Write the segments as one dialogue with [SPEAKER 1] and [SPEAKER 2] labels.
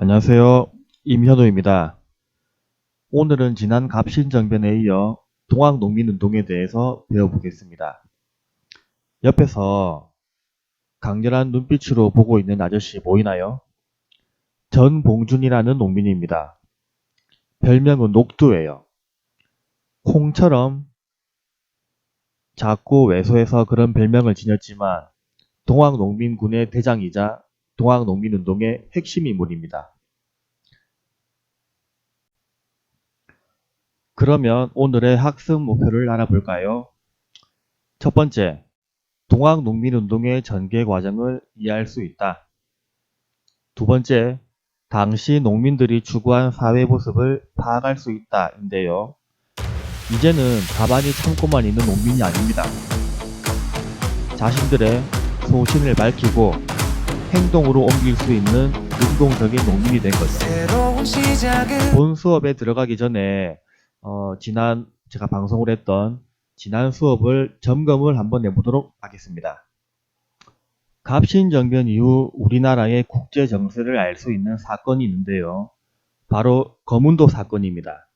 [SPEAKER 1] 안녕하세요. 임현우입니다. 오늘은 지난 갑신정변에 이어 동학농민운동에 대해서 배워보겠습니다. 옆에서 강렬한 눈빛으로 보고 있는 아저씨 보이나요? 전봉준이라는 농민입니다. 별명은 녹두예요. 콩처럼 작고 왜소해서 그런 별명을 지녔지만 동학농민군의 대장이자 동학농민운동의 핵심 인물입니다. 그러면 오늘의 학습 목표를 알아볼까요? 첫 번째, 동학농민운동의 전개 과정을 이해할 수 있다. 두 번째, 당시 농민들이 추구한 사회 모습을 파악할 수 있다 인데요. 이제는 가만히 참고만 있는 농민이 아닙니다. 자신들의 소신을 밝히고 행동으로 옮길 수 있는 능동적인 농민이 된 거죠. 본 수업에 들어가기 전에 제가 방송을 했던 지난 수업을 점검을 한번 해보도록 하겠습니다. 갑신정변 이후 우리나라의 국제 정세를 알 수 있는 사건이 있는데요. 바로 거문도 사건입니다.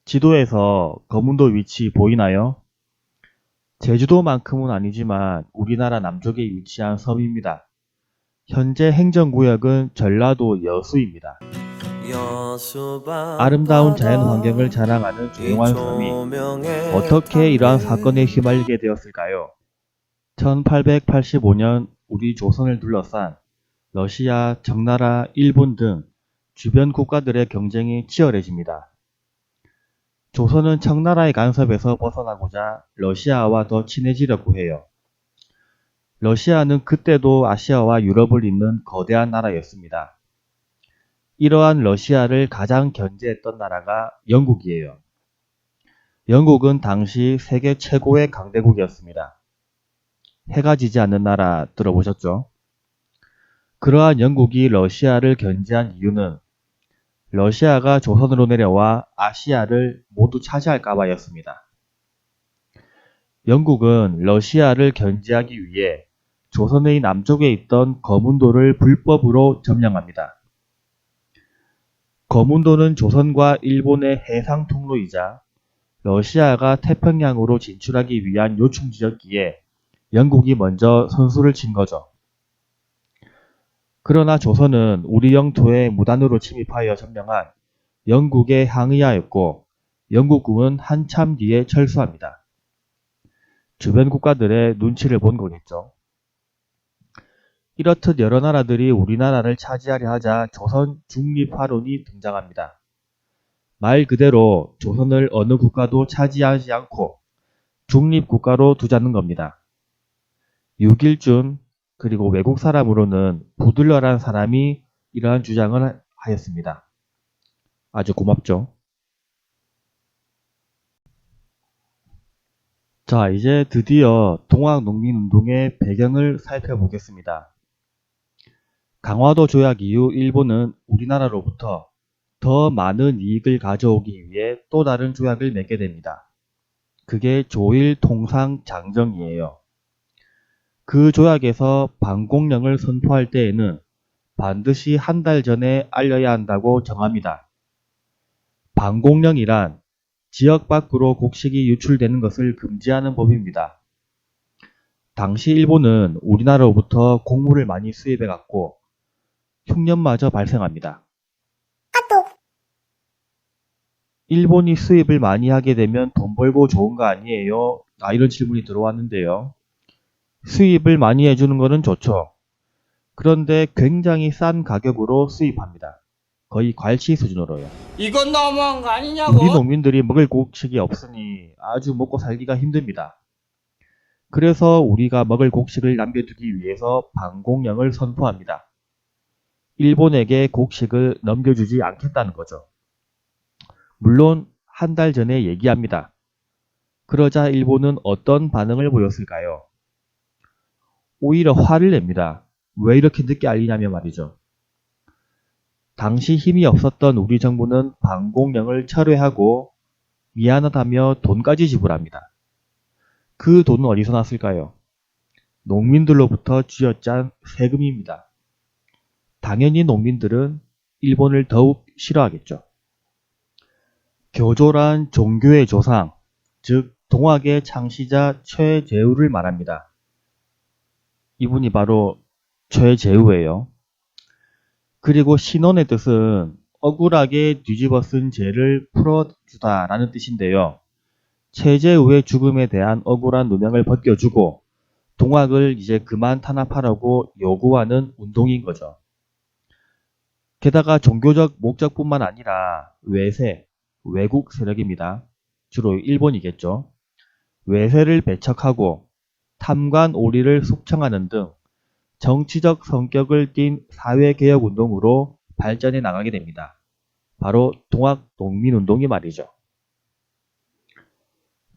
[SPEAKER 1] 지도에서 거문도 위치 보이나요? 제주도만큼은 아니지만 우리나라 남쪽에 위치한 섬입니다. 현재 행정구역은 전라도 여수입니다. 아름다운 자연 환경을 자랑하는 조용한 섬이 어떻게 이러한 사건에 휘말리게 되었을까요? 1885년 우리 조선을 둘러싼 러시아, 청나라, 일본 등 주변 국가들의 경쟁이 치열해집니다. 조선은 청나라의 간섭에서 벗어나고자 러시아와 더 친해지려고 해요. 러시아는 그때도 아시아와 유럽을 잇는 거대한 나라였습니다. 이러한 러시아를 가장 견제했던 나라가 영국이에요. 영국은 당시 세계 최고의 강대국이었습니다. 해가 지지 않는 나라 들어보셨죠? 그러한 영국이 러시아를 견제한 이유는 러시아가 조선으로 내려와 아시아를 모두 차지할까봐였습니다. 영국은 러시아를 견제하기 위해 조선의 남쪽에 있던 거문도를 불법으로 점령합니다. 거문도는 조선과 일본의 해상 통로이자 러시아가 태평양으로 진출하기 위한 요충지였기에 영국이 먼저 선수를 친 거죠. 그러나 조선은 우리 영토에 무단으로 침입하여 점령한 영국의 항의하였고 영국군은 한참 뒤에 철수합니다. 주변 국가들의 눈치를 본 거겠죠. 이렇듯 여러 나라들이 우리나라를 차지하려 하자 조선 중립화론이 등장합니다. 말 그대로 조선을 어느 국가도 차지하지 않고 중립국가로 두자는 겁니다. 육일준 그리고 외국 사람으로는 부들러란 사람이 이러한 주장을 하였습니다. 아주 고맙죠. 자, 이제 드디어 동학농민운동의 배경을 살펴보겠습니다. 강화도 조약 이후 일본은 우리나라로부터 더 많은 이익을 가져오기 위해 또 다른 조약을 맺게 됩니다. 그게 조일통상장정이에요. 그 조약에서 반공령을 선포할 때에는 반드시 한 달 전에 알려야 한다고 정합니다. 반공령이란 지역 밖으로 곡식이 유출되는 것을 금지하는 법입니다. 당시 일본은 우리나라로부터 곡물을 많이 수입해갔고 흉년마저 발생합니다. 일본이 수입을 많이 하게 되면 돈 벌고 좋은 거 아니에요? 이런 질문이 들어왔는데요. 수입을 많이 해주는 거는 좋죠. 그런데 굉장히 싼 가격으로 수입합니다. 거의 괄치 수준으로요.
[SPEAKER 2] 이건 너무한 거 아니냐고?
[SPEAKER 1] 우리 농민들이 먹을 곡식이 없으니 아주 먹고 살기가 힘듭니다. 그래서 우리가 먹을 곡식을 남겨두기 위해서 반공령을 선포합니다. 일본에게 곡식을 넘겨주지 않겠다는 거죠. 물론 한 달 전에 얘기합니다. 그러자 일본은 어떤 반응을 보였을까요? 오히려 화를 냅니다. 왜 이렇게 늦게 알리냐며 말이죠. 당시 힘이 없었던 우리 정부는 반공령을 철회하고 미안하다며 돈까지 지불합니다. 그 돈은 어디서 났을까요? 농민들로부터 쥐어짠 세금입니다. 당연히 농민들은 일본을 더욱 싫어하겠죠. 교조란 종교의 조상, 즉 동학의 창시자 최재우를 말합니다. 이분이 바로 최재우예요. 그리고 신원의 뜻은 억울하게 뒤집어 쓴 죄를 풀어주다 라는 뜻인데요. 최재우의 죽음에 대한 억울한 누명을 벗겨주고 동학을 이제 그만 탄압하라고 요구하는 운동인 거죠. 게다가 종교적 목적뿐만 아니라 외세, 외국 세력입니다. 주로 일본이겠죠. 외세를 배척하고 탐관 오리를 숙청하는 등 정치적 성격을 띤 사회개혁운동으로 발전해 나가게 됩니다. 바로 동학농민운동이 말이죠.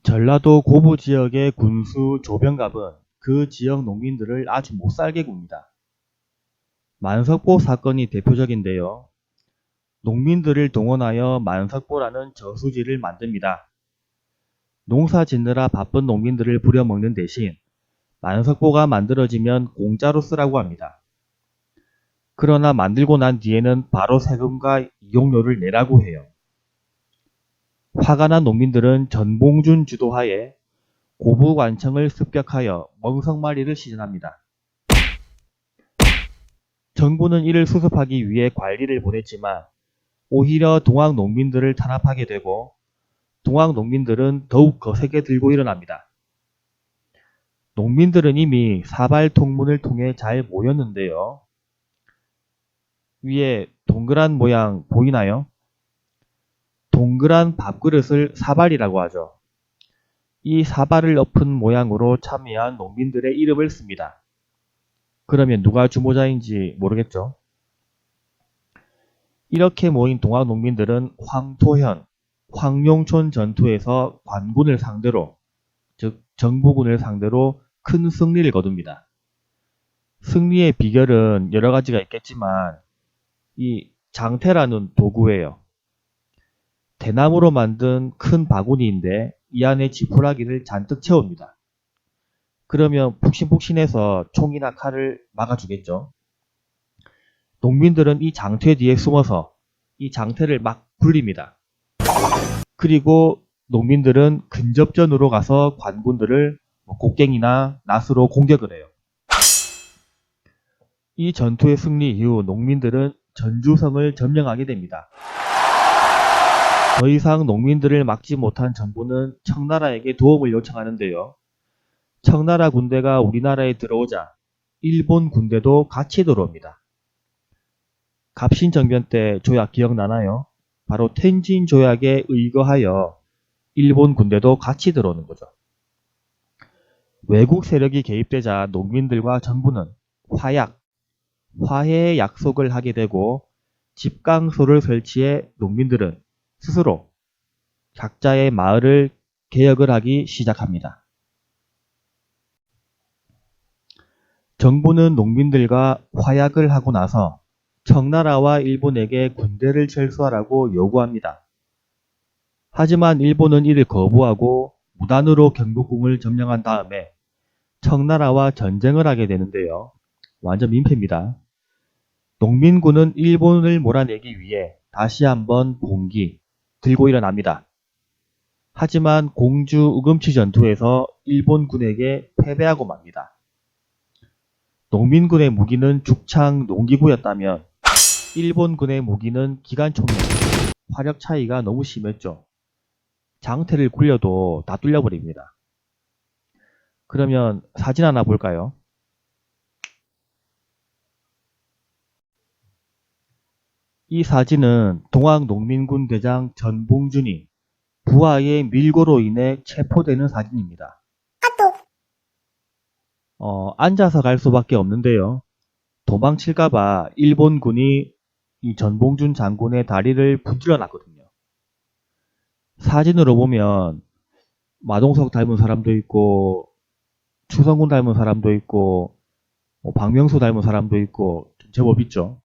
[SPEAKER 1] 전라도 고부 지역의 군수 조병갑은 그 지역 농민들을 아주 못살게 굽니다. 만석보 사건이 대표적인데요. 농민들을 동원하여 만석보라는 저수지를 만듭니다. 농사 짓느라 바쁜 농민들을 부려먹는 대신 만석보가 만들어지면 공짜로 쓰라고 합니다. 그러나 만들고 난 뒤에는 바로 세금과 이용료를 내라고 해요. 화가 난 농민들은 전봉준 주도하에 고부관청을 습격하여 멍석마리를 시전합니다. 정부는 이를 수습하기 위해 관리를 보냈지만 오히려 동학 농민들을 탄압하게 되고 동학 농민들은 더욱 거세게 들고 일어납니다. 농민들은 이미 사발 통문을 통해 잘 모였는데요. 위에 동그란 모양 보이나요? 동그란 밥그릇을 사발이라고 하죠. 이 사발을 엎은 모양으로 참여한 농민들의 이름을 씁니다. 그러면 누가 주모자인지 모르겠죠? 이렇게 모인 동학 농민들은 황토현, 황룡촌 전투에서 관군을 상대로, 즉 정부군을 상대로 큰 승리를 거둡니다. 승리의 비결은 여러 가지가 있겠지만 이 장태라는 도구예요. 대나무로 만든 큰 바구니인데 이 안에 지푸라기를 잔뜩 채웁니다. 그러면 푹신푹신해서 총이나 칼을 막아주겠죠. 농민들은 이 장퇴 뒤에 숨어서 이 장퇴를 막 굴립니다. 그리고 농민들은 근접전으로 가서 관군들을 곡괭이나 낫으로 공격을 해요. 이 전투의 승리 이후 농민들은 전주성을 점령하게 됩니다. 더 이상 농민들을 막지 못한 정부는 청나라에게 도움을 요청하는데요. 청나라 군대가 우리나라에 들어오자 일본 군대도 같이 들어옵니다. 갑신정변 때 조약 기억나나요? 바로 텐진 조약에 의거하여 일본 군대도 같이 들어오는 거죠. 외국 세력이 개입되자 농민들과 정부는 화해의 약속을 하게 되고 집강소를 설치해 농민들은 스스로 각자의 마을을 개혁을 하기 시작합니다. 정부는 농민들과 화약을 하고 나서 청나라와 일본에게 군대를 철수하라고 요구합니다. 하지만 일본은 이를 거부하고 무단으로 경복궁을 점령한 다음에 청나라와 전쟁을 하게 되는데요. 완전 민폐입니다. 농민군은 일본을 몰아내기 위해 다시 한번 봉기, 들고 일어납니다. 하지만 공주 우금치 전투에서 일본군에게 패배하고 맙니다. 농민군의 무기는 죽창 농기구였다면 일본군의 무기는 기관총이었습니다. 화력 차이가 너무 심했죠. 장태를 굴려도 다 뚫려버립니다. 그러면 사진 하나 볼까요? 이 사진은 동학농민군 대장 전봉준이 부하의 밀고로 인해 체포되는 사진입니다. 앉아서 갈 수밖에 없는데요. 도망칠까봐 일본군이 이 전봉준 장군의 다리를 분질러 놨거든요. 사진으로 보면 마동석 닮은 사람도 있고 추성훈 닮은 사람도 있고 박명수 닮은 사람도 있고 제법 있죠.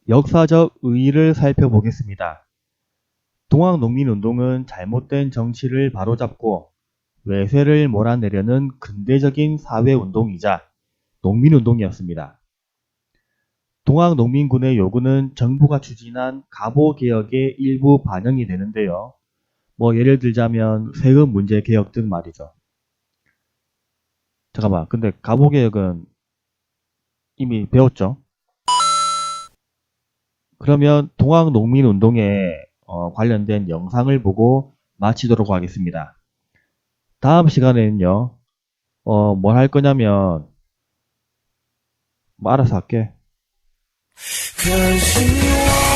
[SPEAKER 1] 역사적 의의를 살펴보겠습니다. 동학농민운동은 잘못된 정치를 바로잡고 외세를 몰아내려는 근대적인 사회운동이자 농민운동이었습니다. 동학농민군의 요구는 정부가 추진한 갑오개혁의 일부 반영이 되는데요. 뭐 예를 들자면 세금 문제 개혁 등 말이죠. 잠깐만, 근데 갑오개혁은 이미 배웠죠? 그러면 동학농민운동에 관련된 영상을 보고 마치도록 하겠습니다. 다음 시간에는요, 뭘 할 거냐면, 뭐 알아서 할게.
[SPEAKER 3] 'Cause you are